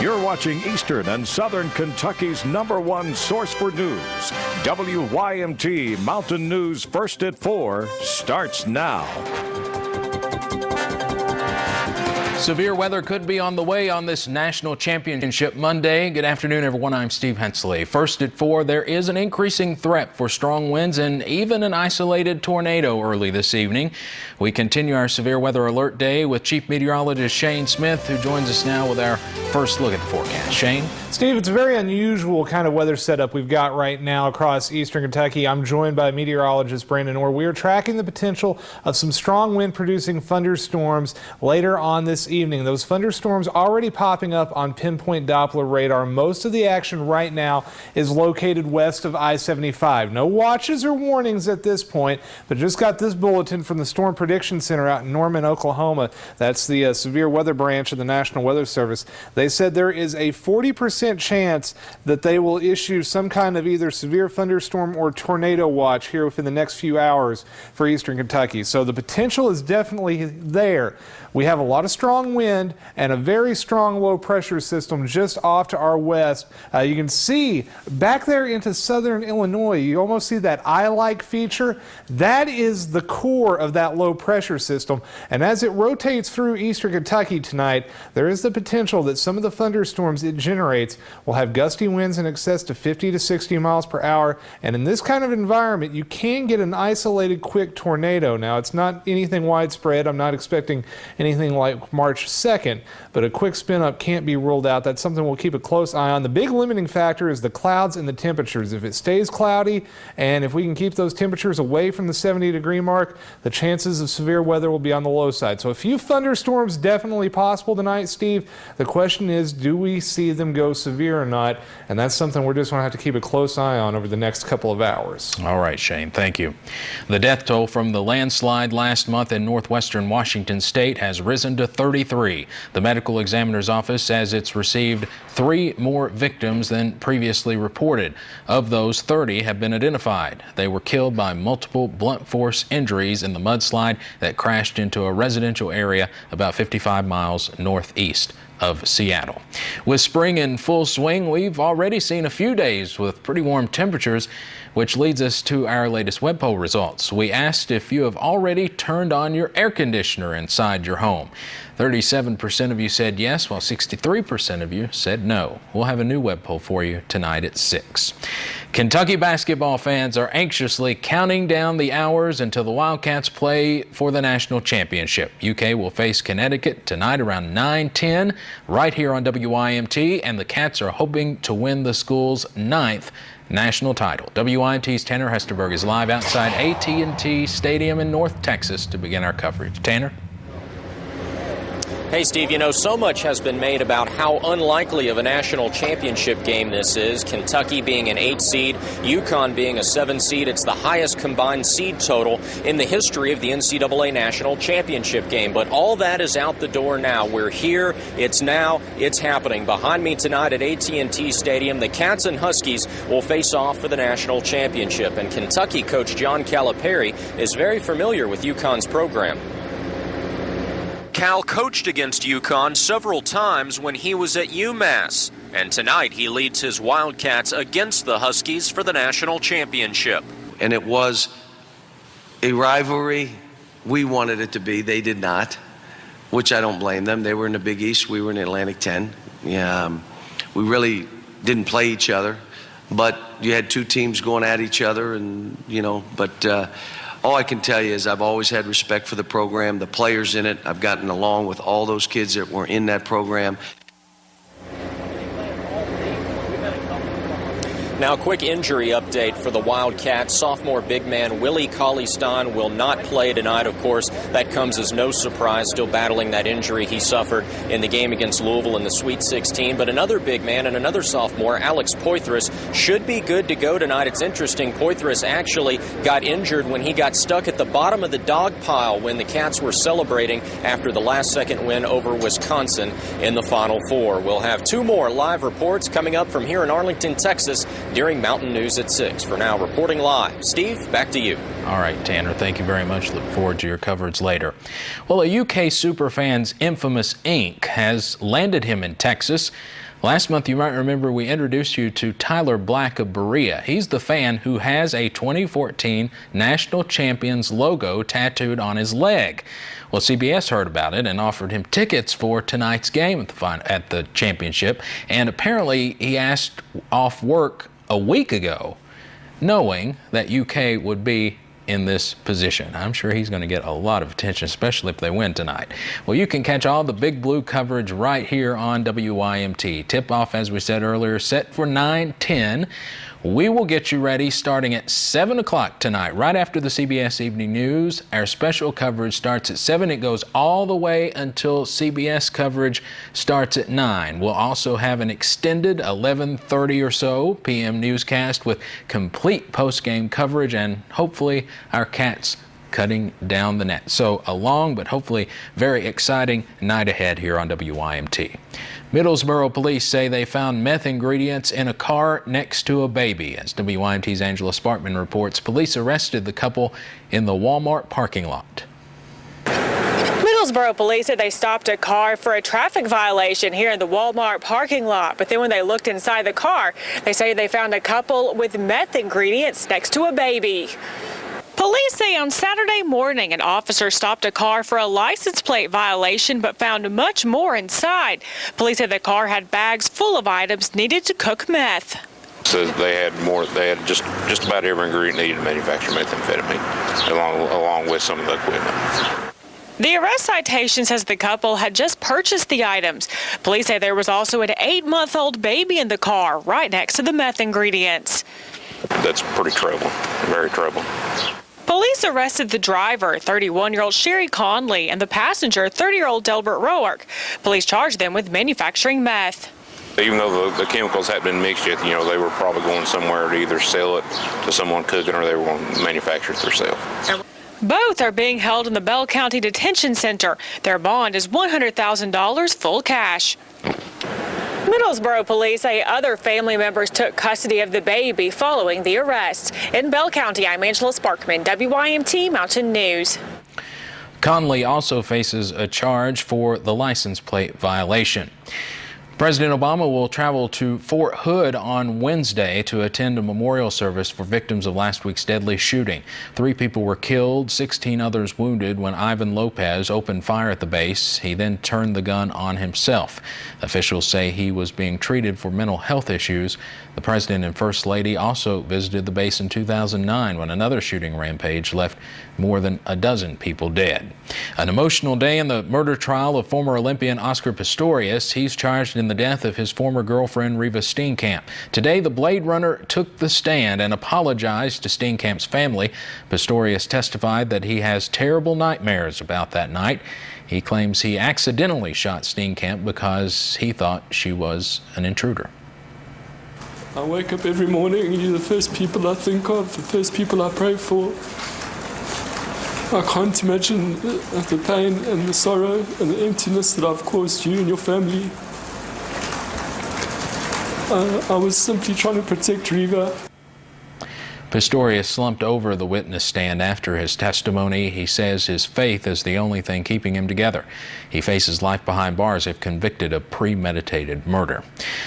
You're watching Eastern and Southern Kentucky's #1 source for news. WYMT Mountain News First at 4 starts now. Severe weather could be on the way on this national championship Monday. Good afternoon, everyone. I'm Steve Hensley. First at 4, there is an increasing threat for strong winds and even an isolated tornado early this evening. We continue our severe weather alert day with Chief Meteorologist Shane Smith, who joins us now with our first look at the forecast. Shane? Steve, it's a very unusual kind of weather setup we've got right now across eastern Kentucky. I'm joined by meteorologist Brandon Orr. We are tracking the potential of some strong wind-producing thunderstorms later on this evening. Those thunderstorms already popping up on pinpoint Doppler radar. Most of the action right now is located west of I-75. No watches or warnings at this point, but just got this bulletin from the Storm Prediction Center out in Norman, Oklahoma. That's the severe weather branch of the National Weather Service. They said there is a 40% chance that they will issue some kind of either severe thunderstorm or tornado watch here within the next few hours for eastern Kentucky. So the potential is definitely there. We have a lot of strong wind and a very strong low pressure system just off to our west. You can see back there into southern Illinois, you almost see that eye-like feature. That is the core of that low pressure system. And as it rotates through eastern Kentucky tonight, there is the potential that some of the thunderstorms it generates will have gusty winds in excess to 50 to 60 miles per hour. And in this kind of environment, you can get an isolated quick tornado. Now, it's not anything widespread. I'm not expecting anything like March 2nd, but a quick spin up can't be ruled out. That's something we'll keep a close eye on. The big limiting factor is the clouds and the temperatures. If it stays cloudy and if we can keep those temperatures away from the 70-degree mark, the chances of severe weather will be on the low side. So a few thunderstorms definitely possible tonight, Steve. The question is, do we see them go severe or not? And that's something we're just going to have to keep a close eye on over the next couple of hours. All right, Shane, thank you. The death toll from the landslide last month in northwestern Washington state has risen to 33. The medical examiner's office says it's received 3 more victims than previously reported. Of those, 30 have been identified. They were killed by multiple blunt force injuries in the mudslide that crashed into a residential area about 55 miles northeast of Seattle. With spring in full swing, we've already seen a few days with pretty warm temperatures, which leads us to our latest web poll results. We asked if you have already turned on your air conditioner inside your home. 37% of you said yes, while 63% of you said no. We'll have a new web poll for you tonight at 6. Kentucky basketball fans are anxiously counting down the hours until the Wildcats play for the national championship. UK will face Connecticut tonight around 9:10 right here on WYMT, and the Cats are hoping to win the school's 9th national title. WYMT's Tanner Hesterberg is live outside AT&T Stadium in North Texas to begin our coverage. Tanner? Hey, Steve, you know, so much has been made about how unlikely of a national championship game this is. Kentucky being an 8 seed, UConn being a 7 seed. It's the highest combined seed total in the history of the NCAA national championship game. But all that is out the door now. We're here. It's now. It's happening. Behind me tonight at AT&T Stadium, the Cats and Huskies will face off for the national championship. And Kentucky coach John Calipari is very familiar with UConn's program. Cal coached against UConn several times when he was at UMass, and tonight he leads his Wildcats against the Huskies for the national championship. And it was a rivalry. We wanted it to be. They did not, which I don't blame them. They were in the Big East. We were in the Atlantic 10. Yeah, we really didn't play each other, but you had 2 teams going at each other, and all I can tell you is I've always had respect for the program, the players in it. I've gotten along with all those kids that were in that program. Now, a quick injury update for the Wildcats. Sophomore big man Willie Cauley-Stein will not play tonight. Of course, that comes as no surprise, still battling that injury he suffered in the game against Louisville in the Sweet 16. But another big man and another sophomore, Alex Poythress, should be good to go tonight. It's interesting, Poythress actually got injured when he got stuck at the bottom of the dog pile when the Cats were celebrating after the last-second win over Wisconsin in the Final Four. We'll have 2 more live reports coming up from here in Arlington, Texas. during Mountain News at 6. For now, reporting live. Steve, back to you. All right, Tanner, thank you very much. Look forward to your coverage later. Well, a UK superfan's infamous ink has landed him in Texas. Last month, you might remember we introduced you to Tyler Black of Berea. He's the fan who has a 2014 National Champions logo tattooed on his leg. Well, CBS heard about it and offered him tickets for tonight's game at the championship. And apparently, he asked off work a week ago, knowing that UK would be in this position. I'm sure he's going to get a lot of attention, especially if they win tonight. Well, you can catch all the Big Blue coverage right here on WYMT. Tip-off, as we said earlier, set for 9:10. We will get you ready starting at 7 o'clock tonight, right after the CBS Evening News. Our special coverage starts at 7. It goes all the way until CBS coverage starts at 9. We'll also have an extended 11:30 or so p.m. newscast with complete post-game coverage and hopefully our Cats cutting down the net. So a long but hopefully very exciting night ahead here on WYMT. Middlesboro police say they found meth ingredients in a car next to a baby. As WYMT's Angela Sparkman reports, police arrested the couple in the Walmart parking lot. Middlesboro police said they stopped a car for a traffic violation here in the Walmart parking lot. But then when they looked inside the car, they say they found a couple with meth ingredients next to a baby. Police say on Saturday morning, an officer stopped a car for a license plate violation but found much more inside. Police said the car had bags full of items needed to cook meth. So they had just about every ingredient needed to manufacture methamphetamine, along with some of the equipment. The arrest citation says the couple had just purchased the items. Police say there was also an 8-month-old baby in the car right next to the meth ingredients. That's pretty troubling, very troubling. Police arrested the driver, 31-year-old Sherry Conley, and the passenger, 30-year-old Delbert Roark. Police charged them with manufacturing meth. Even though the chemicals hadn't been mixed yet, they were probably going somewhere to either sell it to someone cooking or they were going to manufacture it themselves. Both are being held in the Bell County Detention Center. Their bond is $100,000 full cash. Middlesboro police say other family members took custody of the baby following the arrest. In Bell County, I'm Angela Sparkman, WYMT Mountain News. Conley also faces a charge for the license plate violation. President Obama will travel to Fort Hood on Wednesday to attend a memorial service for victims of last week's deadly shooting. 3 people were killed, 16 others wounded when Ivan Lopez opened fire at the base. He then turned the gun on himself. Officials say he was being treated for mental health issues. The President and First Lady also visited the base in 2009 when another shooting rampage left more than a dozen people dead. An emotional day in the murder trial of former Olympian Oscar Pistorius. He's charged in the death of his former girlfriend Reva Steenkamp. Today, the Blade Runner took the stand and apologized to Steenkamp's family. Pistorius testified that he has terrible nightmares about that night. He claims he accidentally shot Steenkamp because he thought she was an intruder. I wake up every morning and you're the first people I think of, the first people I pray for. I can't imagine the pain and the sorrow and the emptiness that I've caused you and your family. I was simply trying to protect Reva. Pistorius slumped over the witness stand after his testimony. He says his faith is the only thing keeping him together. He faces life behind bars if convicted of premeditated murder.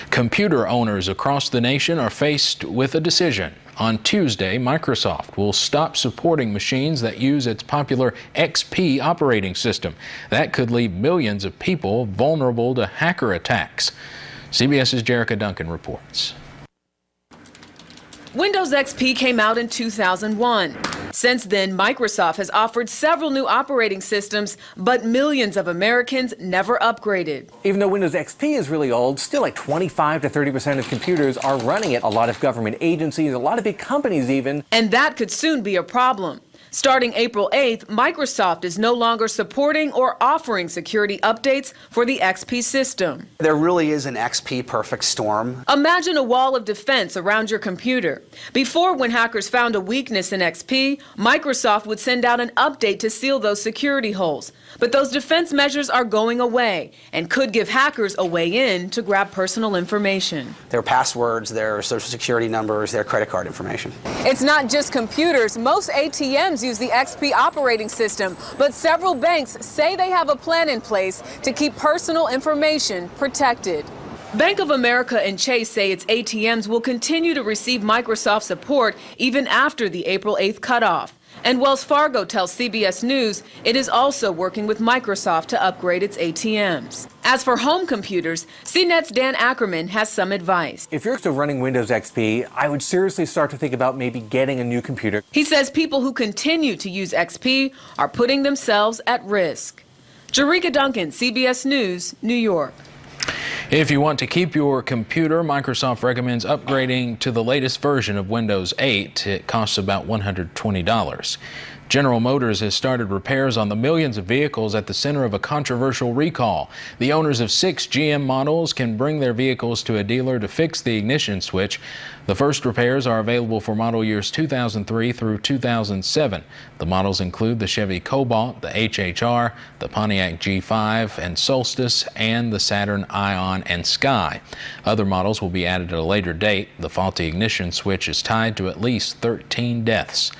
Computer owners across the nation are faced with a decision. On Tuesday, Microsoft will stop supporting machines that use its popular XP operating system. That could leave millions of people vulnerable to hacker attacks. CBS's Jerrica Duncan reports. Windows XP came out in 2001. Since then, Microsoft has offered several new operating systems, but millions of Americans never upgraded. Even though Windows XP is really old, still like 25 to 30% of computers are running it. A lot of government agencies, a lot of big companies even. And that could soon be a problem. Starting April 8th, Microsoft is no longer supporting or offering security updates for the XP system. There really is an XP perfect storm. Imagine a wall of defense around your computer. Before, when hackers found a weakness in XP, Microsoft would send out an update to seal those security holes. But those defense measures are going away and could give hackers a way in to grab personal information. Their passwords, their social security numbers, their credit card information. It's not just computers. Most ATMs use the XP operating system, but several banks say they have a plan in place to keep personal information protected. Bank of America and Chase say its ATMs will continue to receive Microsoft support even after the April 8th cutoff. And Wells Fargo tells CBS News it is also working with Microsoft to upgrade its ATMs. As for home computers, CNET's Dan Ackerman has some advice. If you're still running Windows XP, I would seriously start to think about maybe getting a new computer. He says people who continue to use XP are putting themselves at risk. Jerika Duncan, CBS News, New York. If you want to keep your computer, Microsoft recommends upgrading to the latest version of Windows 8. It costs about $120. General Motors has started repairs on the millions of vehicles at the center of a controversial recall. The owners of 6 GM models can bring their vehicles to a dealer to fix the ignition switch. The first repairs are available for model years 2003 through 2007. The models include the Chevy Cobalt, the HHR, the Pontiac G5 and Solstice, and the Saturn Ion and Sky. Other models will be added at a later date. The faulty ignition switch is tied to at least 13 deaths.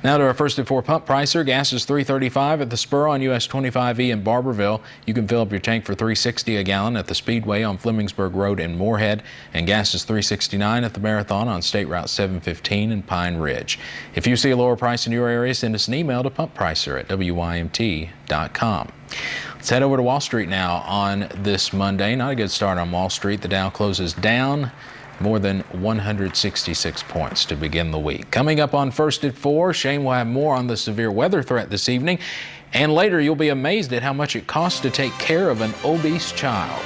Now to our First at 4 pump pricer. Gas is $3.35 at the Spur on US 25E in Barberville. You can fill up your tank for $3.60 a gallon at the Speedway on Flemingsburg Road in Moorhead. And gas is $3.69 at the Marathon on State Route 715 in Pine Ridge. If you see a lower price in your area, send us an email to pumppricer@WYMT.com. Let's head over to Wall Street now on this Monday. Not a good start on Wall Street. The Dow closes down more than 166 points to begin the week. Coming up on First at 4, Shane will have more on the severe weather threat this evening. And later, you'll be amazed at how much it costs to take care of an obese child.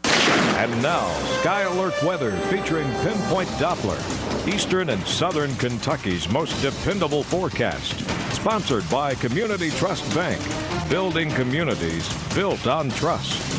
And now, Sky Alert weather featuring Pinpoint Doppler, Eastern and Southern Kentucky's most dependable forecast. Sponsored by Community Trust Bank, building communities built on trust.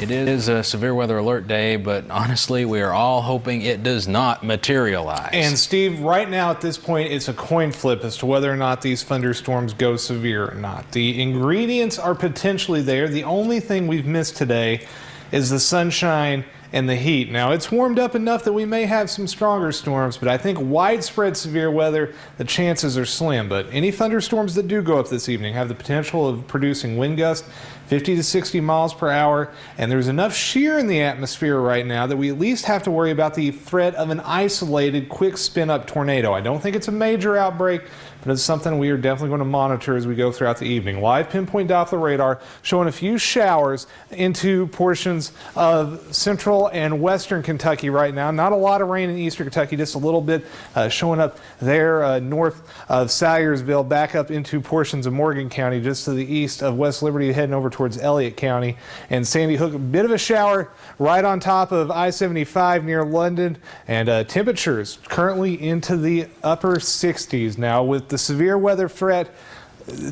It is a severe weather alert day, but honestly, we are all hoping it does not materialize. And Steve, right now at this point, it's a coin flip as to whether or not these thunderstorms go severe or not. The ingredients are potentially there. The only thing we've missed today is the sunshine and the heat. Now, it's warmed up enough that we may have some stronger storms, but I think widespread severe weather, the chances are slim. But any thunderstorms that do go up this evening have the potential of producing wind gusts 50 to 60 miles per hour, and there's enough shear in the atmosphere right now that we at least have to worry about the threat of an isolated quick spin-up tornado. I don't think it's a major outbreak, but it's something we are definitely going to monitor as we go throughout the evening. Live pinpoint Doppler radar showing a few showers into portions of central and western Kentucky right now. Not a lot of rain in eastern Kentucky, just a little bit showing up there north of Salyersville, back up into portions of Morgan County, just to the east of West Liberty, heading over towards Elliott County. And Sandy Hook, a bit of a shower right on top of I-75 near London. And temperatures currently into the upper 60s now. With the severe weather threat,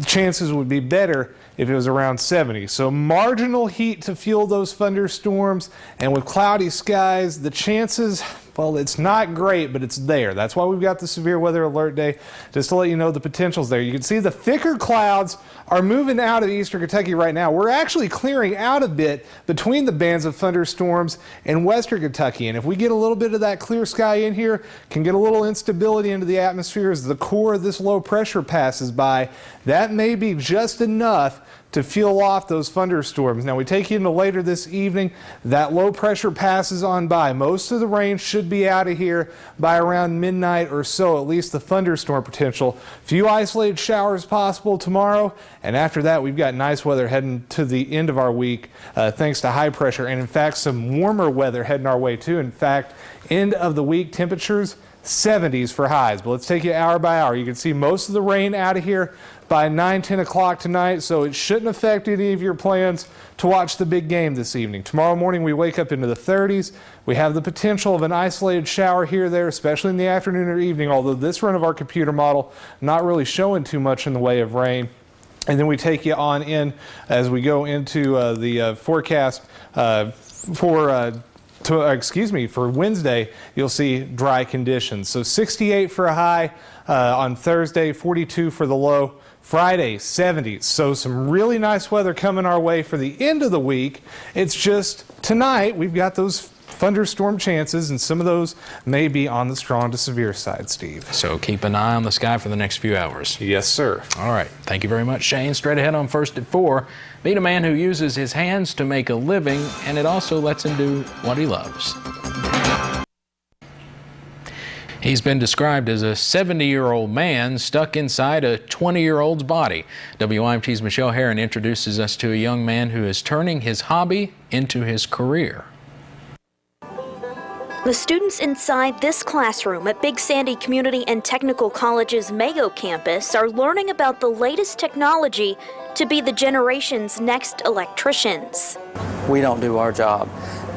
chances would be better if it was around 70. So marginal heat to fuel those thunderstorms, and with cloudy skies, the chances, well, it's not great, but it's there. That's why we've got the severe weather alert day, just to let you know the potential's there. You can see the thicker clouds are moving out of eastern Kentucky right now. We're actually clearing out a bit between the bands of thunderstorms in western Kentucky. And if we get a little bit of that clear sky in here, can get a little instability into the atmosphere as the core of this low pressure passes by, that may be just enough to fuel off those thunderstorms. Now we take you into later this evening, that low pressure passes on by. Most of the rain should be out of here by around midnight or so, at least the thunderstorm potential. Few isolated showers possible tomorrow, and after that we've got nice weather heading to the end of our week thanks to high pressure, and in fact some warmer weather heading our way too. In fact, end of the week temperatures 70s for highs. But let's take it hour by hour. You can see most of the rain out of here by 9, 10 o'clock tonight, so it shouldn't affect any of your plans to watch the big game this evening. Tomorrow morning we wake up into the 30s. We have the potential of an isolated shower here or there, especially in the afternoon or evening, although this run of our computer model not really showing too much in the way of rain. And then we take you on in as we go into the forecast for Wednesday. You'll see dry conditions. So 68 for a high on Thursday, 42 for the low. Friday, 70s. So some really nice weather coming our way for the end of the week. It's just tonight we've got those thunderstorm chances, and some of those may be on the strong to severe side, Steve. So keep an eye on the sky for the next few hours. Yes, sir. All right. Thank you very much, Shane. Straight ahead on First at 4. Meet a man who uses his hands to make a living, and it also lets him do what he loves. He's been described as a 70-year-old man stuck inside a 20-year-old's body. WYMT's Michelle Herron introduces us to a young man who is turning his hobby into his career. The students inside this classroom at Big Sandy Community and Technical College's Mayo campus are learning about the latest technology to be the generation's next electricians. We don't do our job,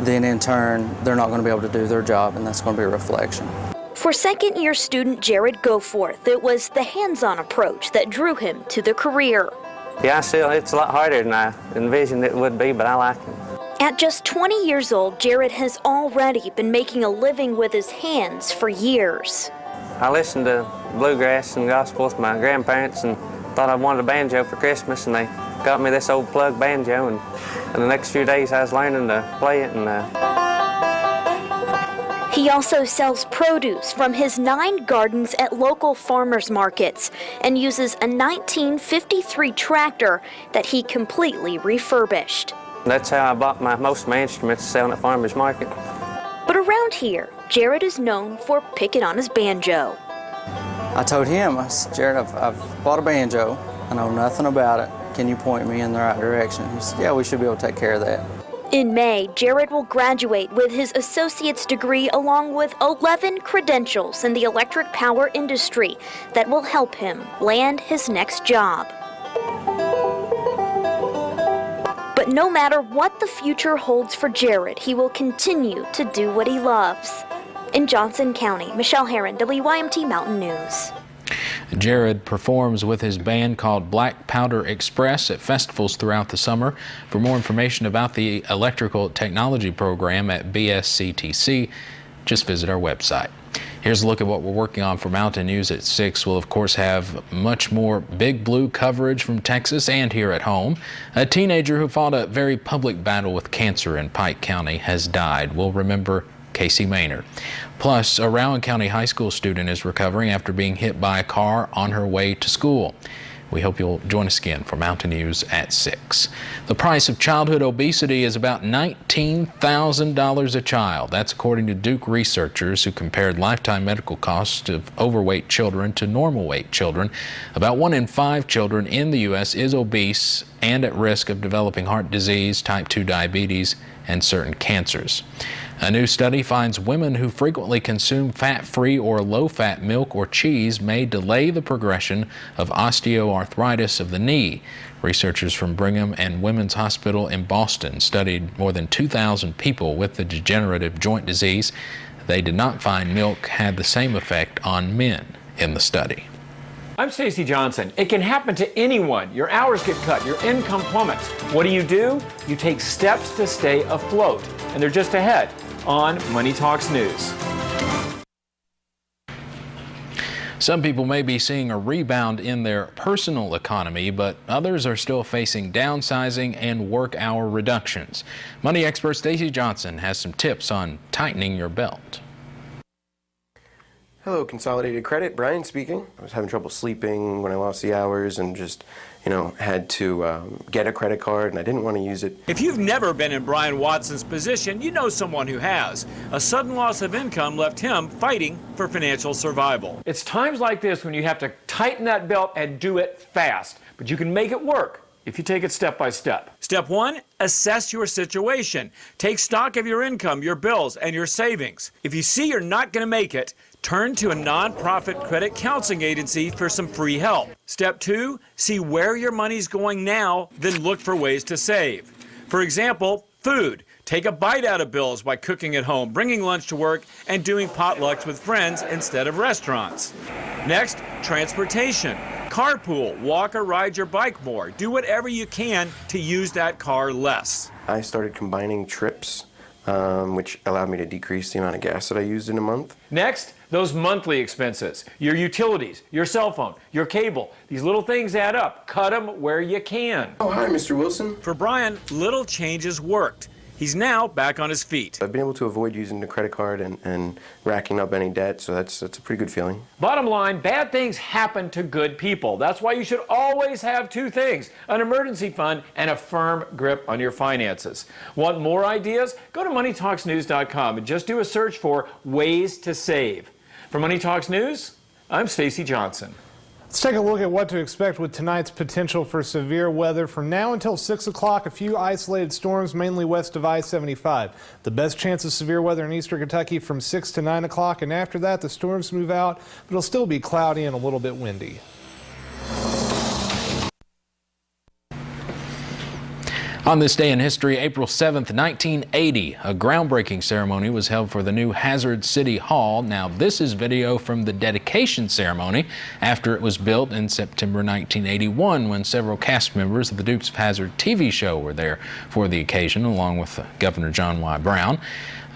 then in turn, they're not going to be able to do their job, and that's going to be a reflection. For second-year student Jared Goforth, it was the hands-on approach that drew him to the career. Yeah, still, it's a lot harder than I envisioned it would be, but I like it. At just 20 years old, Jared has already been making a living with his hands for years. I listened to bluegrass and gospel with my grandparents and thought I wanted a banjo for Christmas, and they got me this old plug banjo, and in the next few days I was learning to play it. He also sells produce from his 9 gardens at local farmers markets and uses a 1953 tractor that he completely refurbished. That's how I bought most of my instruments, selling at farmers market. But around here, Jared is known for picking on his banjo. I told him, I said, Jared, I've bought a banjo. I know nothing about it. Can you point me in the right direction? He said, yeah, we should be able to take care of that. In May, Jared will graduate with his associate's degree along with 11 credentials in the electric power industry that will help him land his next job. But no matter what the future holds for Jared, he will continue to do what he loves. In Johnson County, Michelle Herron, WYMT Mountain News. Jared performs with his band called Black Powder Express at festivals throughout the summer. For more information about the Electrical Technology Program at BSCTC, just visit our website. Here's a look at what we're working on for Mountain News at 6. We'll, of course, have much more Big Blue coverage from Texas and here at home. A teenager who fought a very public battle with cancer in Pike County has died. We'll remember Casey Maynard. Plus, a Rowan County high school student is recovering after being hit by a car on her way to school. We hope you'll join us again for Mountain News at 6. The price of childhood obesity is about $19,000 a child. That's according to Duke researchers who compared lifetime medical costs of overweight children to normal weight children. About 1 in 5 children in the U.S. is obese and at risk of developing heart disease, type 2 diabetes, and certain cancers. A new study finds women who frequently consume fat-free or low-fat milk or cheese may delay the progression of osteoarthritis of the knee. Researchers from Brigham and Women's Hospital in Boston studied more than 2,000 people with the degenerative joint disease. They did not find milk had the same effect on men in the study. I'm Stacey Johnson. It can happen to anyone. Your hours get cut, your income plummets. What do? You take steps to stay afloat. And they're just ahead on Money Talks News. Some people may be seeing a rebound in their personal economy, but others are still facing downsizing and work hour reductions. Money expert Stacey Johnson has some tips on tightening your belt. Hello, Consolidated Credit. Brian speaking. I was having trouble sleeping when I lost the hours and just, had to get a credit card, and I didn't want to use it. If you've never been in Brian Watson's position, you know someone who has. A sudden loss of income left him fighting for financial survival. It's times like this when you have to tighten that belt and do it fast. But you can make it work if you take it step by step. Step 1, assess your situation. Take stock of your income, your bills, and your savings. If you see you're not going to make it, turn to a nonprofit credit counseling agency for some free help. Step 2, see where your money's going now, then look for ways to save. For example, food. Take a bite out of bills by cooking at home, bringing lunch to work, and doing potlucks with friends instead of restaurants. Next, transportation. Carpool, walk or ride your bike more. Do whatever you can to use that car less. I started combining trips, which allowed me to decrease the amount of gas that I used in a month. Next, those monthly expenses, your utilities, your cell phone, your cable. These little things add up. Cut them where you can. Oh, hi, Mr. Wilson. For Brian, little changes worked. He's now back on his feet. I've been able to avoid using the credit card and racking up any debt, so that's a pretty good feeling. Bottom line, bad things happen to good people. That's why you should always have two things, an emergency fund and a firm grip on your finances. Want more ideas? Go to MoneyTalksNews.com and just do a search for ways to save. For Money Talks News, I'm Stacey Johnson. Let's take a look at what to expect with tonight's potential for severe weather. From now until 6 o'clock, a few isolated storms, mainly west of I-75. The best chance of severe weather in eastern Kentucky from 6 to 9 o'clock, and after that, the storms move out, but it'll still be cloudy and a little bit windy. On this day in history, April 7th, 1980, a groundbreaking ceremony was held for the new Hazard City Hall. Now, this is video from the dedication ceremony after it was built in September 1981, when several cast members of the Dukes of Hazzard TV show were there for the occasion, along with Governor John Y. Brown.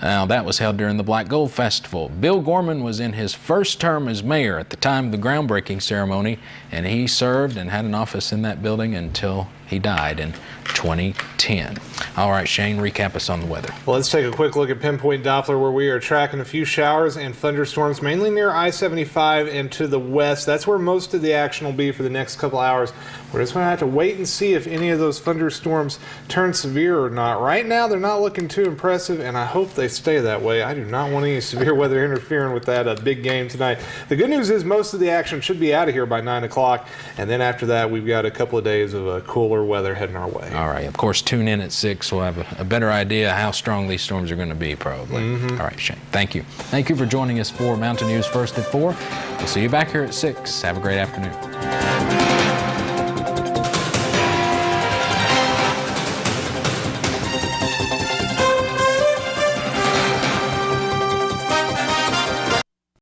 That was held during the Black Gold Festival. Bill Gorman was in his first term as mayor at the time of the groundbreaking ceremony, and he served and had an office in that building until he died in 2010. All right, Shane, recap us on the weather. Well, let's take a quick look at Pinpoint Doppler, where we are tracking a few showers and thunderstorms, mainly near I-75 and to the west. That's where most of the action will be for the next couple hours. We're just going to have to wait and see if any of those thunderstorms turn severe or not. Right now, they're not looking too impressive, and I hope they stay that way. I do not want any severe weather interfering with that big game tonight. The good news is most of the action should be out of here by 9 o'clock, and then after that, we've got a couple of days of cooler weather heading our way. All right, of course, tune in at 6. We'll have a better idea how strong these storms are going to be, probably. All right, Shane, thank you. Thank you for joining us for Mountain News First at 4. We'll see you back here at 6. Have a great afternoon.